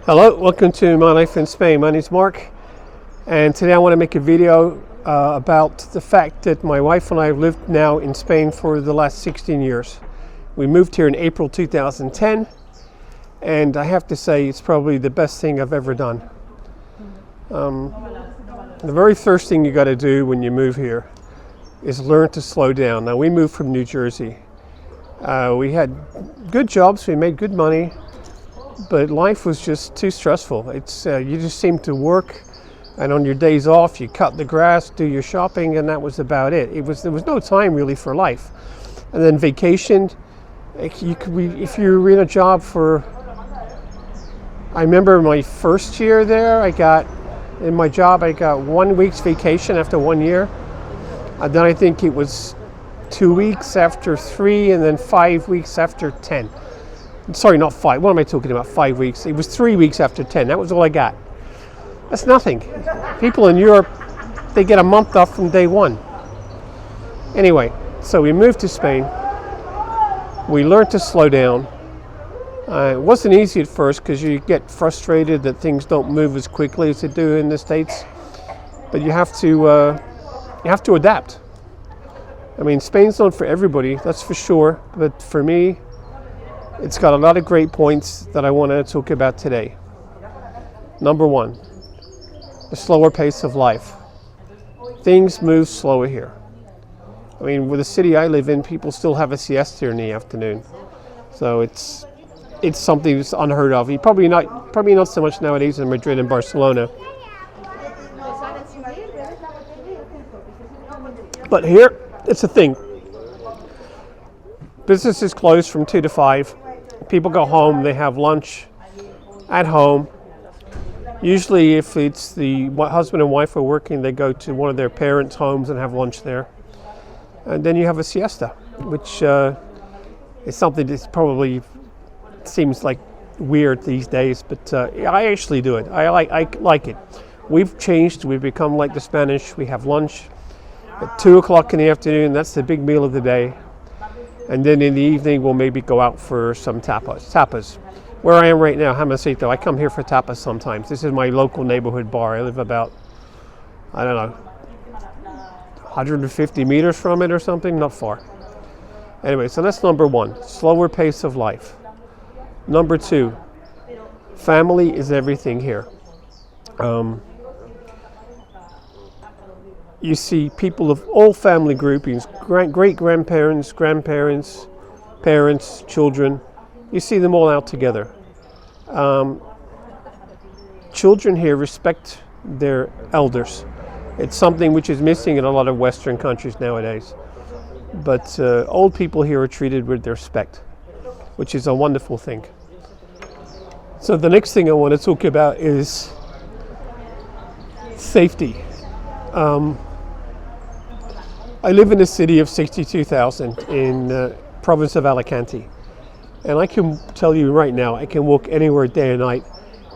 Hello, welcome to My Life in Spain. My name is Mark, and today I want to make a video about the fact that my wife and I have lived now in Spain for the last 16 years. We moved here in April 2010, and I have to say it's probably the best thing I've ever done. The very first thing you got to do when you move here is learn to slow down. Now, we moved from New Jersey. We had good jobs, we made good money, but life was just too stressful. You just seem to work, and on your days off you cut the grass, do your shopping, and that was about it. There was no time really for life. And then vacation, if you were in a job I remember my first year there, I got 1 week's vacation after 1 year, and then I think it was 2 weeks after 3, and then 5 weeks after 10. Sorry, not 5. What am I talking about? 5 weeks. It was 3 weeks after 10. That was all I got. That's nothing. People in Europe, they get a month off from day one. Anyway, so we moved to Spain. We learned to slow down. It wasn't easy at first because you get frustrated that things don't move as quickly as they do in the States. But you have to adapt. I mean, Spain's not for everybody, that's for sure. But for me, it's got a lot of great points that I want to talk about today. Number one, the slower pace of life. Things move slower here. I mean, with the city I live in, people still have a siesta in the afternoon. So it's something that's unheard of. Probably not so much nowadays in Madrid and Barcelona. But here, it's a thing. Business is closed from 2 to 5. People go home, they have lunch at home. Usually if it's the husband and wife are working, they go to one of their parents' homes and have lunch there. And then you have a siesta, which is something that probably seems like weird these days, but I actually do it. I like it. We've changed, we've become like the Spanish. We have lunch at 2 o'clock in the afternoon, that's the big meal of the day. And then in the evening, we'll maybe go out for some tapas. Where I am right now, Hamacito, I come here for tapas sometimes. This is my local neighborhood bar. I live about, 150 meters from it or something, not far. Anyway, so that's number one, slower pace of life. Number two, family is everything here. You see people of all family groupings, great-grandparents, grandparents, parents, children. You see them all out together. Children here respect their elders. It's something which is missing in a lot of Western countries nowadays. But old people here are treated with respect, which is a wonderful thing. So the next thing I want to talk about is safety. I live in a city of 62,000 in the province of Alicante. And I can tell you right now, I can walk anywhere day or night.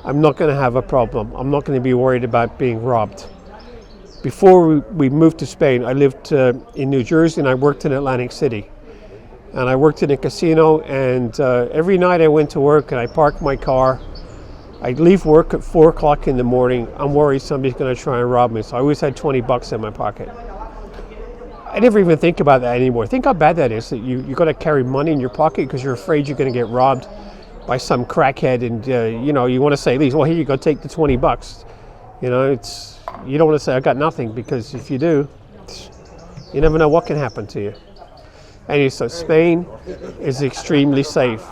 I'm not going to have a problem. I'm not going to be worried about being robbed. Before we moved to Spain, I lived in New Jersey and I worked in Atlantic City. And I worked in a casino, and every night I went to work and I parked my car. I'd leave work at 4 o'clock in the morning. I'm worried somebody's going to try and rob me, so I always had 20 bucks in my pocket. I never even think about that anymore. Think how bad that is, that you got to carry money in your pocket because you're afraid you're going to get robbed by some crackhead, and you want to say at least, well, here you go, take the 20 bucks. You don't want to say I got nothing, because if you do, you never know what can happen to you. Anyway, so Spain is extremely safe.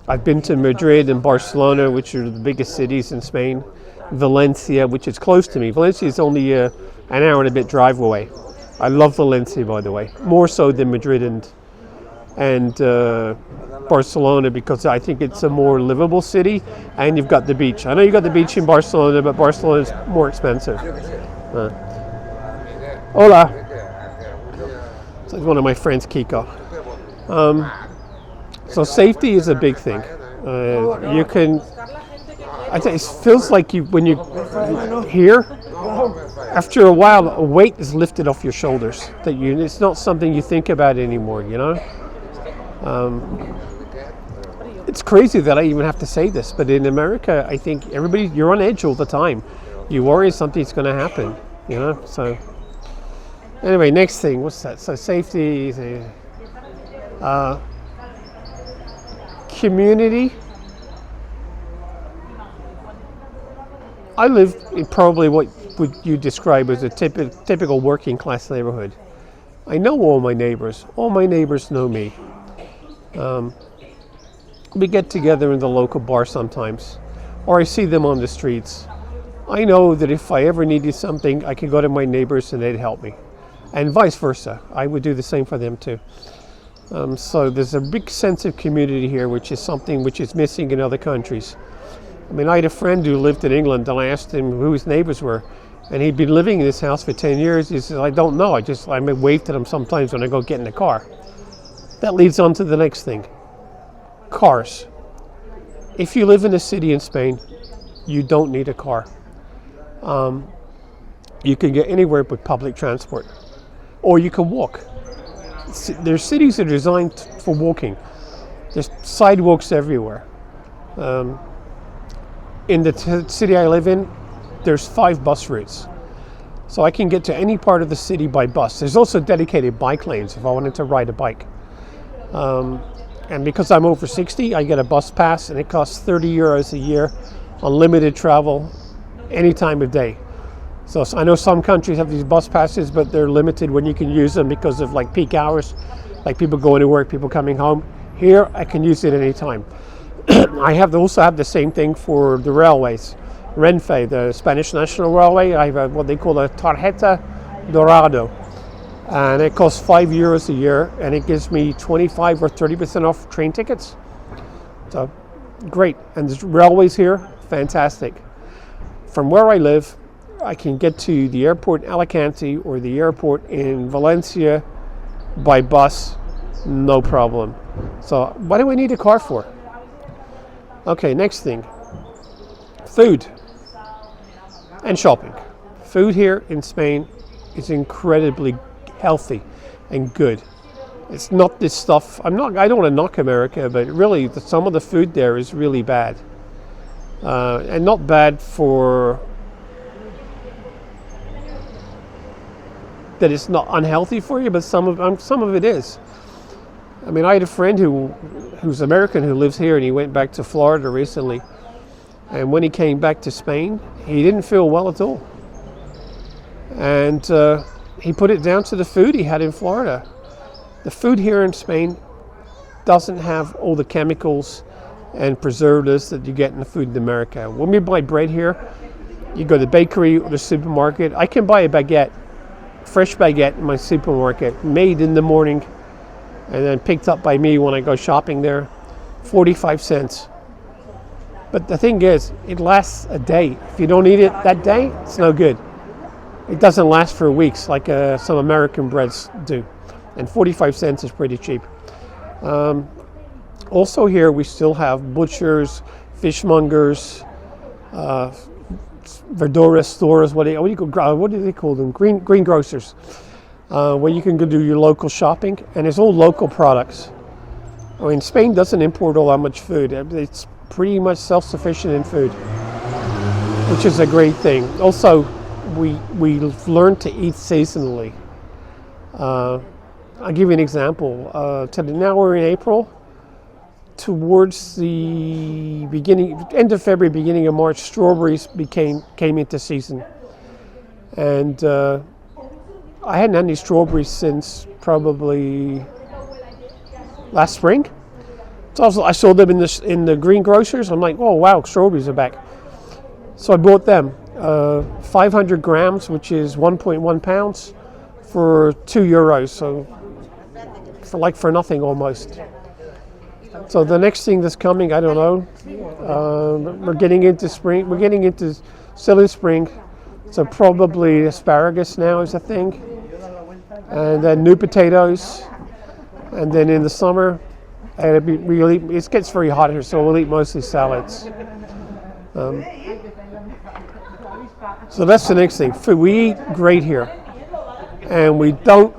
I've been to Madrid and Barcelona, which are the biggest cities in Spain. Valencia, which is close to me. Valencia is only an hour and a bit drive away. I love Valencia, by the way, more so than Madrid and Barcelona, because I think it's a more livable city, and you've got the beach. I know you got the beach in Barcelona, but Barcelona is more expensive. Hola. It's like one of my friends, Kiko. So safety is a big thing. It feels like when you're here, after a while, a weight is lifted off your shoulders. It's not something you think about anymore, It's crazy that I even have to say this, but in America, I think you're on edge all the time. You worry something's going to happen, you know. So anyway, next thing, what's that? So safety, community. I live in probably what would you describe as a typical working class neighborhood. I know all my neighbors. All my neighbors know me. We get together in the local bar sometimes, or I see them on the streets. I know that if I ever needed something, I could go to my neighbors and they'd help me, and vice versa. I would do the same for them too. So there's a big sense of community here, which is something which is missing in other countries. I mean, I had a friend who lived in England, and I asked him who his neighbors were, and he'd been living in this house for 10 years. He says, I don't know. I wave to them sometimes when I go get in the car. That leads on to the next thing. Cars. If you live in a city in Spain, you don't need a car. You can get anywhere with public transport, or you can walk. There's cities that are designed for walking. There's sidewalks everywhere. In the city I live in, there's 5 bus routes. So I can get to any part of the city by bus. There's also dedicated bike lanes if I wanted to ride a bike. And because I'm over 60, I get a bus pass, and it costs 30 euros a year, unlimited travel, any time of day. So I know some countries have these bus passes, but they're limited when you can use them because of like peak hours, like people going to work, people coming home. Here, I can use it anytime. I also have the same thing for the railways. Renfe, the Spanish National Railway, I have what they call a tarjeta dorado. And it costs 5 euros a year, and it gives me 25 or 30% off train tickets. So great. And there's railways here, fantastic. From where I live, I can get to the airport in Alicante or the airport in Valencia by bus, no problem. So what do I need a car for? Okay, next thing. Food and shopping. Food here in Spain is incredibly healthy and good. It's not this stuff. I don't want to knock America, but really some of the food there is really bad, and not bad for that it's not unhealthy for you, but some of it is. I mean, I had a friend who's American who lives here, and he went back to Florida recently, and when he came back to Spain, he didn't feel well at all, and he put it down to the food he had in Florida. The food here in Spain doesn't have all the chemicals and preservatives that you get in the food in America. When we buy bread here, you go to the bakery or the supermarket. I can buy a baguette, fresh baguette in my supermarket, made in the morning, and then picked up by me when I go shopping there, 45 cents. But the thing is, it lasts a day. If you don't eat it that day, it's no good. It doesn't last for weeks like some American breads do. And 45 cents is pretty cheap. Also here we still have butchers, fishmongers, verdura stores, what do they call them? Green grocers, where you can go do your local shopping, and it's all local products. I mean, Spain doesn't import all that much food. It's pretty much self-sufficient in food, which is a great thing. Also, we've learned to eat seasonally. I'll give you an example. Now we're in April. Towards the end of February, beginning of March, strawberries came into season, and I hadn't had any strawberries since probably last spring. So I saw them in the green grocers. I'm like, oh wow, strawberries are back. So I bought them, 500 grams, which is 1.1 pounds, for €2. So for nothing almost. So the next thing that's coming, I don't know. We're getting into spring. We're getting into still in spring. So probably asparagus now is a thing, and then new potatoes, and then in the summer, it gets very hot here, so we'll eat mostly salads. So that's the next thing. Food. We eat great here, and we don't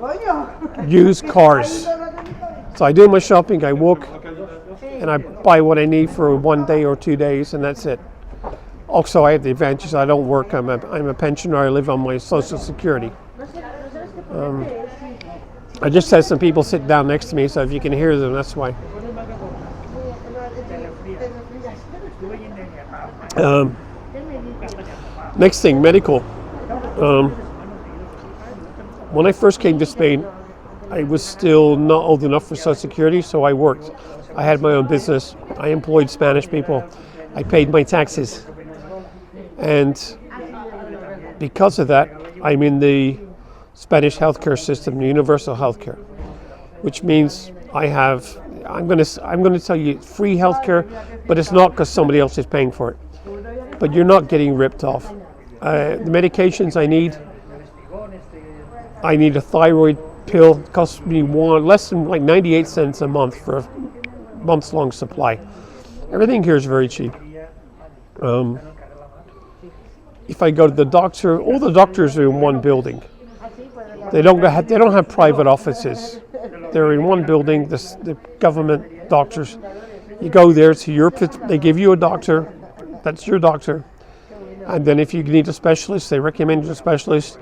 use cars. So I do my shopping, I walk, and I buy what I need for 1 day or 2 days, and that's it. Also, I have the advantage I don't work. I'm a pensioner. I live on my Social Security. I just had some people sit down next to me, so if you can hear them, that's why. Next thing, medical. When I first came to Spain, I was still not old enough for Social Security, so I worked. I had my own business. I employed Spanish people. I paid my taxes. And because of that, I'm in the Spanish healthcare system, universal healthcare, which means I'm going to tell you free healthcare, but it's not because somebody else is paying for it. But you're not getting ripped off. The medications I need a thyroid pill. It costs me less than like 98 cents a month for a months-long supply. Everything here is very cheap. If I go to the doctor, all the doctors are in one building. They don't have private offices. They're in one building. The government doctors. You go there they give you a doctor. That's your doctor. And then if you need a specialist, they recommend you a specialist.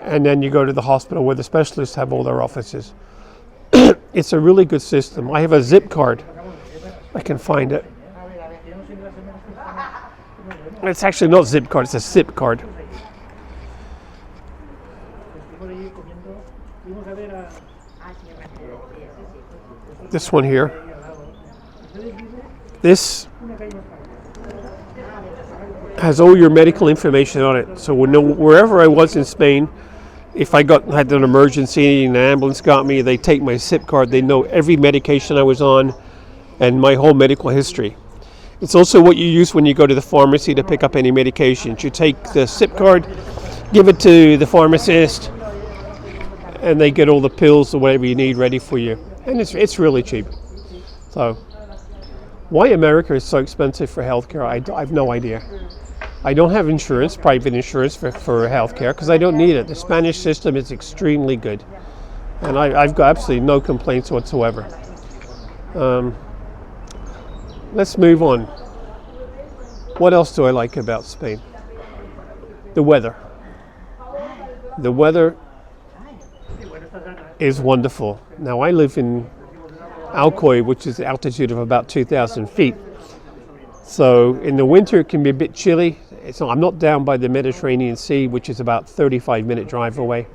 And then you go to the hospital where the specialists have all their offices. It's a really good system. I have a zip card. I can find it. It's actually not zip card, it's a SIP card. This one here. This has all your medical information on it. So wherever I was in Spain, if I had an emergency and an ambulance got me, they take my SIP card. They know every medication I was on and my whole medical history. It's also what you use when you go to the pharmacy to pick up any medications. You take the SIP card, give it to the pharmacist, and they get all the pills or whatever you need ready for you. And it's really cheap. So, why America is so expensive for healthcare, I have no idea. I don't have insurance, private insurance for healthcare, because I don't need it. The Spanish system is extremely good. And I've got absolutely no complaints whatsoever. Let's move on. What else do I like about Spain? The weather. The weather is wonderful. Now I live in Alcoy, which is an altitude of about 2,000 feet. So in the winter it can be a bit chilly. I'm not down by the Mediterranean Sea, which is about 35-minute drive away.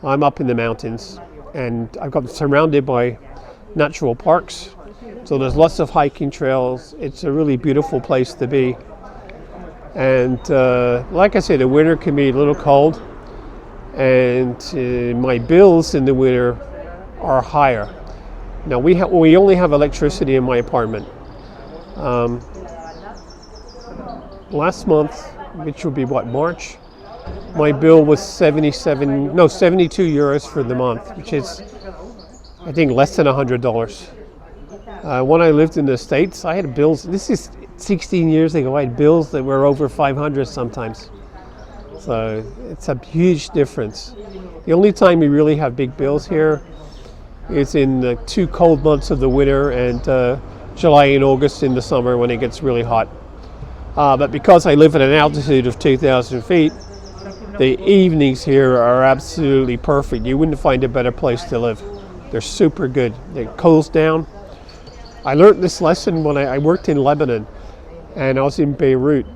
I'm up in the mountains, and I've got surrounded by natural parks. So there's lots of hiking trails. It's a really beautiful place to be. And like I said, the winter can be a little cold. And my bills in the winter are higher. Now we only have electricity in my apartment. Last month, which would be March, my bill was 72 euros for the month, which is, I think, less than $100. When I lived in the States, I had bills. This is 16 years ago. I had bills that were over 500 sometimes. So it's a huge difference. The only time we really have big bills here is in the 2 cold months of the winter and July and August in the summer when it gets really hot. But because I live at an altitude of 2,000 feet, the evenings here are absolutely perfect. You wouldn't find a better place to live. They're super good. It cools down. I learned this lesson when I worked in Lebanon, and I was in Beirut.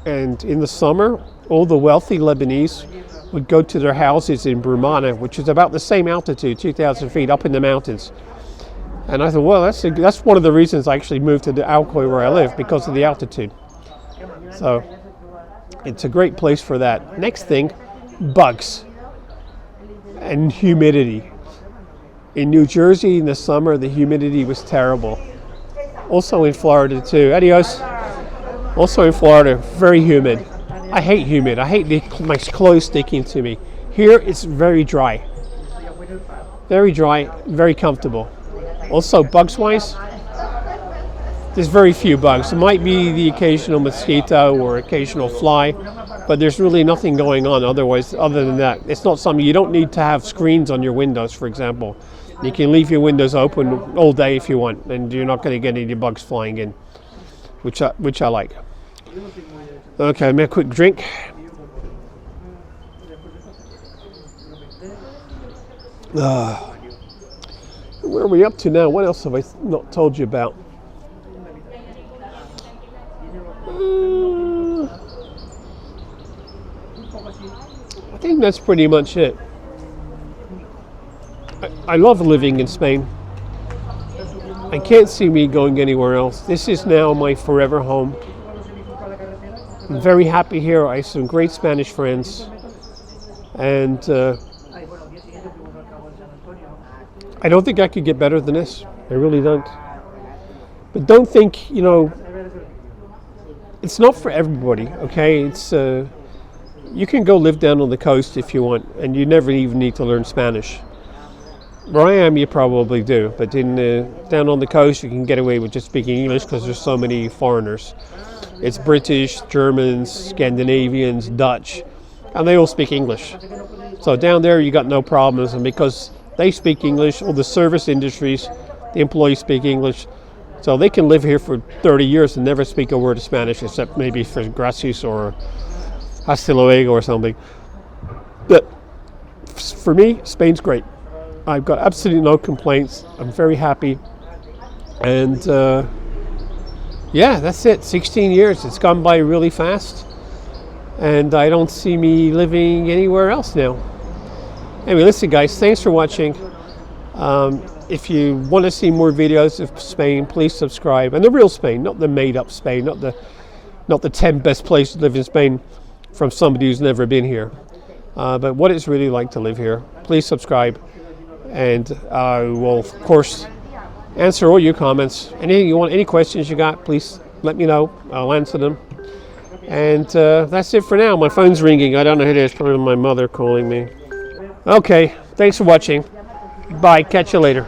And in the summer, all the wealthy Lebanese would go to their houses in Brumana, which is about the same altitude, 2,000 feet up in the mountains. And I thought, well, that's one of the reasons I actually moved to the Alcoy where I live, because of the altitude. So it's a great place for that. Next thing, bugs and humidity. In New Jersey in the summer, the humidity was terrible. Also in Florida too. Adios. Also in Florida, very humid. I hate humid. I hate my clothes sticking to me. Here it's very dry. Very dry, very comfortable. Also bugs-wise, there's very few bugs. There might be the occasional mosquito or occasional fly, but there's really nothing going on other than that. It's not something, you don't need to have screens on your windows, for example. You can leave your windows open all day if you want, and you're not going to get any bugs flying in, which I like. Okay, make a quick drink. Where are we up to now? What else have I not told you about? I think that's pretty much it. I love living in Spain. I can't see me going anywhere else. This is now my forever home. I'm very happy here. I have some great Spanish friends. And I don't think I could get better than this. I really don't. But don't think, it's not for everybody, okay? It's you can go live down on the coast if you want, and you never even need to learn Spanish. Where I am, you probably do, but down on the coast, you can get away with just speaking English because there's so many foreigners. It's British, Germans, Scandinavians, Dutch, and they all speak English. So down there, you got no problems, and because they speak English, all the service industries, the employees speak English, so they can live here for 30 years and never speak a word of Spanish, except maybe for gracias or hasta luego or something. But for me, Spain's great. I've got absolutely no complaints. I'm very happy. And yeah, that's it. 16 years. It's gone by really fast. And I don't see me living anywhere else now. Anyway, listen guys, thanks for watching. If you want to see more videos of Spain, please subscribe. And the real Spain, not the made up Spain, not the 10 best places to live in Spain from somebody who's never been here. But what it's really like to live here. Please subscribe. And I will, of course, answer all your comments. Anything you want, any questions you got, please let me know. I'll answer them. And that's it for now. My phone's ringing. I don't know who it is. Probably my mother calling me. Okay, thanks for watching. Bye. Catch you later.